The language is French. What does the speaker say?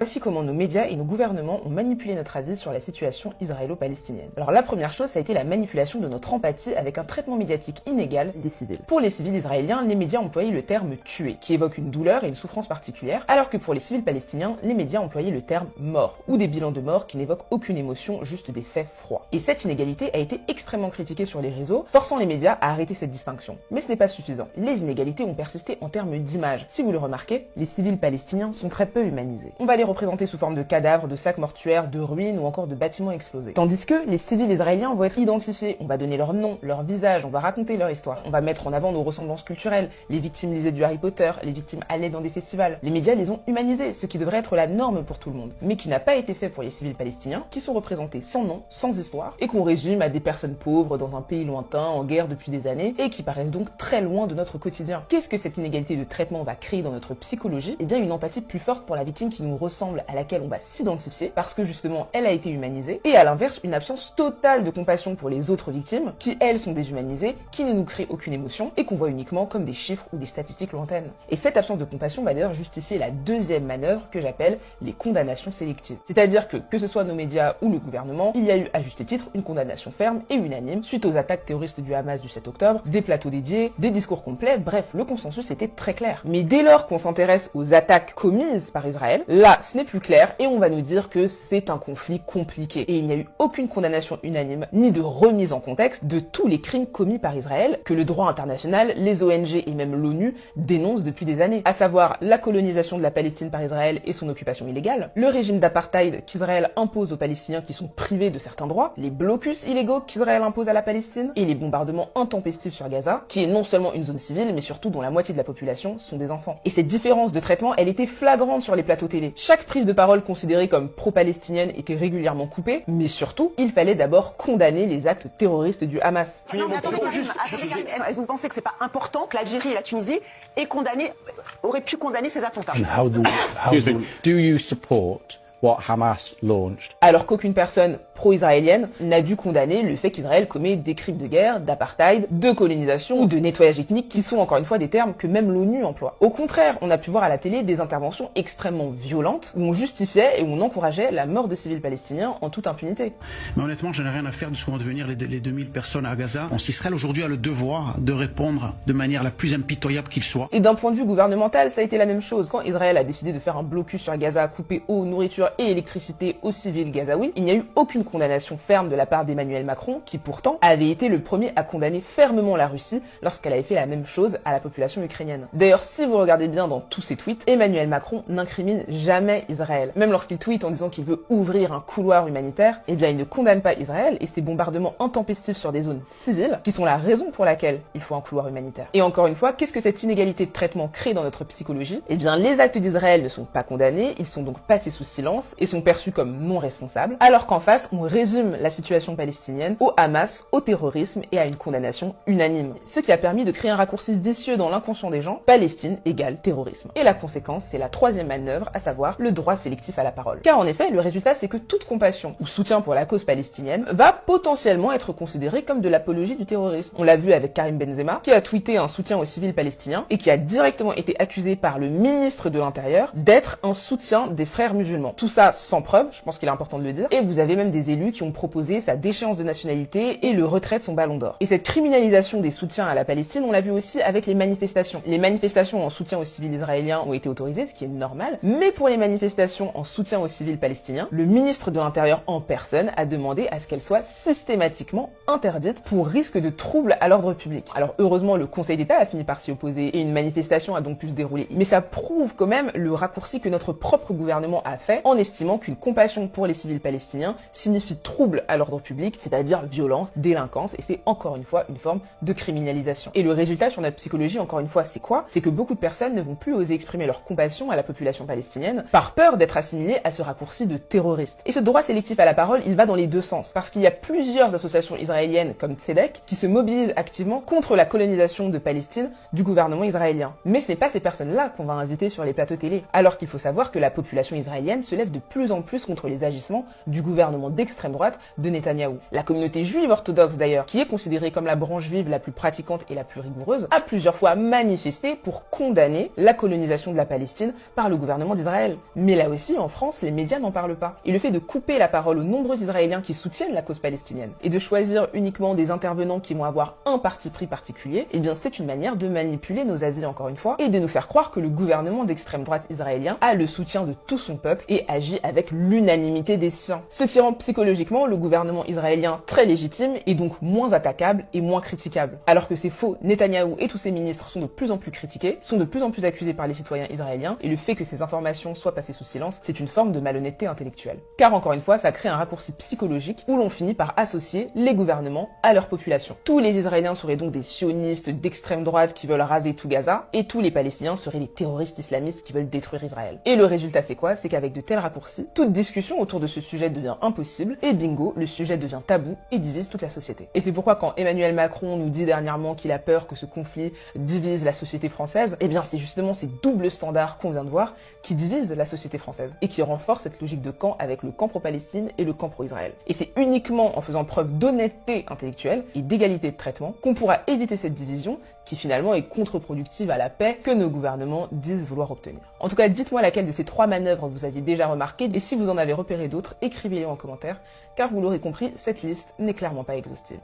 Voici comment nos médias et nos gouvernements ont manipulé notre avis sur la situation israélo-palestinienne. Alors la première chose, ça a été la manipulation de notre empathie avec un traitement médiatique inégal des civils. Pour les civils israéliens, les médias employaient le terme « tuer », qui évoque une douleur et une souffrance particulière, alors que pour les civils palestiniens, les médias employaient le terme « mort », ou des bilans de mort qui n'évoquent aucune émotion, juste des faits froids. Et cette inégalité a été extrêmement critiquée sur les réseaux, forçant les médias à arrêter cette distinction. Mais ce n'est pas suffisant. Les inégalités ont persisté en termes d'image. Si vous le remarquez, les civils palestiniens sont très peu humanisés. On va les représenter sous forme de cadavres, de sacs mortuaires, de ruines ou encore de bâtiments explosés. Tandis que les civils israéliens vont être identifiés, on va donner leur nom, leur visage, on va raconter leur histoire, on va mettre en avant nos ressemblances culturelles, les victimes lisaient du Harry Potter, les victimes allaient dans des festivals. Les médias les ont humanisés, ce qui devrait être la norme pour tout le monde, mais qui n'a pas été fait pour les civils palestiniens, qui sont représentés sans nom, sans histoire, et qu'on résume à des personnes pauvres dans un pays lointain, en guerre depuis des années, et qui paraissent donc très loin de notre quotidien. Qu'est-ce que cette inégalité de traitement va créer dans notre psychologie? Eh bien une empathie plus forte pour la victime qui nous ressemble, à laquelle on va s'identifier parce que justement elle a été humanisée, et à l'inverse une absence totale de compassion pour les autres victimes qui elles sont déshumanisées, qui ne nous créent aucune émotion et qu'on voit uniquement comme des chiffres ou des statistiques lointaines. Et cette absence de compassion va d'ailleurs justifier la deuxième manœuvre que j'appelle les condamnations sélectives. C'est-à-dire que ce soit nos médias ou le gouvernement, il y a eu à juste titre une condamnation ferme et unanime suite aux attaques terroristes du Hamas du 7 octobre, des plateaux dédiés, des discours complets, bref le consensus était très clair. Mais dès lors qu'on s'intéresse aux attaques commises par Israël, là ce n'est plus clair et on va nous dire que c'est un conflit compliqué. Et il n'y a eu aucune condamnation unanime, ni de remise en contexte de tous les crimes commis par Israël que le droit international, les ONG et même l'ONU dénoncent depuis des années. À savoir la colonisation de la Palestine par Israël et son occupation illégale, le régime d'apartheid qu'Israël impose aux Palestiniens qui sont privés de certains droits, les blocus illégaux qu'Israël impose à la Palestine et les bombardements intempestifs sur Gaza, qui est non seulement une zone civile, mais surtout dont la moitié de la population sont des enfants. Et cette différence de traitement, elle était flagrante sur les plateaux télé. Chaque prise de parole considérée comme pro-palestinienne était régulièrement coupée, mais surtout, il fallait d'abord condamner les actes terroristes du Hamas. Non, mais attendez, est-ce que vous pensez que c'est pas important que l'Algérie et la Tunisie auraient pu condamner ces attentats? Do you support what Hamas launched? Alors qu'aucune personne pro-israélienne n'a dû condamner le fait qu'Israël commet des crimes de guerre, d'apartheid, de colonisation ou de nettoyage ethnique qui sont encore une fois des termes que même l'ONU emploie. Au contraire, on a pu voir à la télé des interventions extrêmement violentes où on justifiait et où on encourageait la mort de civils palestiniens en toute impunité. Mais honnêtement, je n'ai rien à faire de ce qu'ont devenir les 2000 personnes à Gaza. Israël aujourd'hui a le devoir de répondre de manière la plus impitoyable qu'il soit. Et d'un point de vue gouvernemental, ça a été la même chose. Quand Israël a décidé de faire un blocus sur Gaza, couper eau, nourriture et électricité aux civils gazaouis, il n'y a eu aucune condamnation ferme de la part d'Emmanuel Macron, qui pourtant avait été le premier à condamner fermement la Russie lorsqu'elle avait fait la même chose à la population ukrainienne. D'ailleurs, si vous regardez bien dans tous ses tweets, Emmanuel Macron n'incrimine jamais Israël. Même lorsqu'il tweete en disant qu'il veut ouvrir un couloir humanitaire, eh bien il ne condamne pas Israël et ses bombardements intempestifs sur des zones civiles, qui sont la raison pour laquelle il faut un couloir humanitaire. Et encore une fois, qu'est-ce que cette inégalité de traitement crée dans notre psychologie? Eh bien les actes d'Israël ne sont pas condamnés, ils sont donc passés sous silence et sont perçus comme non responsables, alors qu'en face, on résume la situation palestinienne au Hamas, au terrorisme et à une condamnation unanime. Ce qui a permis de créer un raccourci vicieux dans l'inconscient des gens, Palestine égale terrorisme. Et la conséquence, c'est la troisième manœuvre, à savoir le droit sélectif à la parole. Car en effet, le résultat, c'est que toute compassion ou soutien pour la cause palestinienne va potentiellement être considéré comme de l'apologie du terrorisme. On l'a vu avec Karim Benzema, qui a tweeté un soutien aux civils palestiniens et qui a directement été accusé par le ministre de l'Intérieur d'être un soutien des frères musulmans. Tout ça sans preuve, je pense qu'il est important de le dire, et vous avez même des élus qui ont proposé sa déchéance de nationalité et le retrait de son ballon d'or. Et cette criminalisation des soutiens à la Palestine, on l'a vu aussi avec les manifestations. Les manifestations en soutien aux civils israéliens ont été autorisées, ce qui est normal, mais pour les manifestations en soutien aux civils palestiniens, le ministre de l'Intérieur en personne a demandé à ce qu'elles soient systématiquement interdites pour risque de trouble à l'ordre public. Alors heureusement, le Conseil d'État a fini par s'y opposer et une manifestation a donc pu se dérouler. Mais ça prouve quand même le raccourci que notre propre gouvernement a fait en estimant qu'une compassion pour les civils palestiniens signifie trouble à l'ordre public, c'est-à-dire violence, délinquance, et c'est encore une fois une forme de criminalisation. Et le résultat sur notre psychologie, encore une fois, c'est quoi? C'est que beaucoup de personnes ne vont plus oser exprimer leur compassion à la population palestinienne par peur d'être assimilées à ce raccourci de terroriste. Et ce droit sélectif à la parole, il va dans les deux sens, parce qu'il y a plusieurs associations israéliennes comme Tzedek qui se mobilisent activement contre la colonisation de Palestine du gouvernement israélien. Mais ce n'est pas ces personnes-là qu'on va inviter sur les plateaux télé, alors qu'il faut savoir que la population israélienne se lève lève de plus en plus contre les agissements du gouvernement d'extrême droite de Netanyahou. La communauté juive orthodoxe d'ailleurs, qui est considérée comme la branche juive la plus pratiquante et la plus rigoureuse, a plusieurs fois manifesté pour condamner la colonisation de la Palestine par le gouvernement d'Israël. Mais là aussi, en France, les médias n'en parlent pas. Et le fait de couper la parole aux nombreux Israéliens qui soutiennent la cause palestinienne et de choisir uniquement des intervenants qui vont avoir un parti pris particulier, eh bien c'est une manière de manipuler nos avis encore une fois et de nous faire croire que le gouvernement d'extrême droite israélien a le soutien de tout son peuple et agit avec l'unanimité des siens. Ce qui rend psychologiquement le gouvernement israélien très légitime et donc moins attaquable et moins critiquable. Alors que c'est faux, Netanyahou et tous ses ministres sont de plus en plus critiqués, sont de plus en plus accusés par les citoyens israéliens et le fait que ces informations soient passées sous silence, c'est une forme de malhonnêteté intellectuelle. Car encore une fois, ça crée un raccourci psychologique où l'on finit par associer les gouvernements à leur population. Tous les Israéliens seraient donc des sionistes d'extrême droite qui veulent raser tout Gaza et tous les Palestiniens seraient les terroristes islamistes qui veulent détruire Israël. Et le résultat c'est quoi? C'est qu'avec de tels raccourcis, toute discussion autour de ce sujet devient impossible et bingo, le sujet devient tabou et divise toute la société. Et c'est pourquoi quand Emmanuel Macron nous dit dernièrement qu'il a peur que ce conflit divise la société française, eh bien c'est justement ces doubles standards qu'on vient de voir qui divisent la société française et qui renforcent cette logique de camp avec le camp pro-Palestine et le camp pro-Israël. Et c'est uniquement en faisant preuve d'honnêteté intellectuelle et d'égalité de traitement qu'on pourra éviter cette division qui finalement est contre-productive à la paix que nos gouvernements disent vouloir obtenir. En tout cas, dites-moi laquelle de ces trois manœuvres vous aviez déjà remarqué et si vous en avez repéré d'autres, écrivez-les en commentaire car vous l'aurez compris, cette liste n'est clairement pas exhaustive.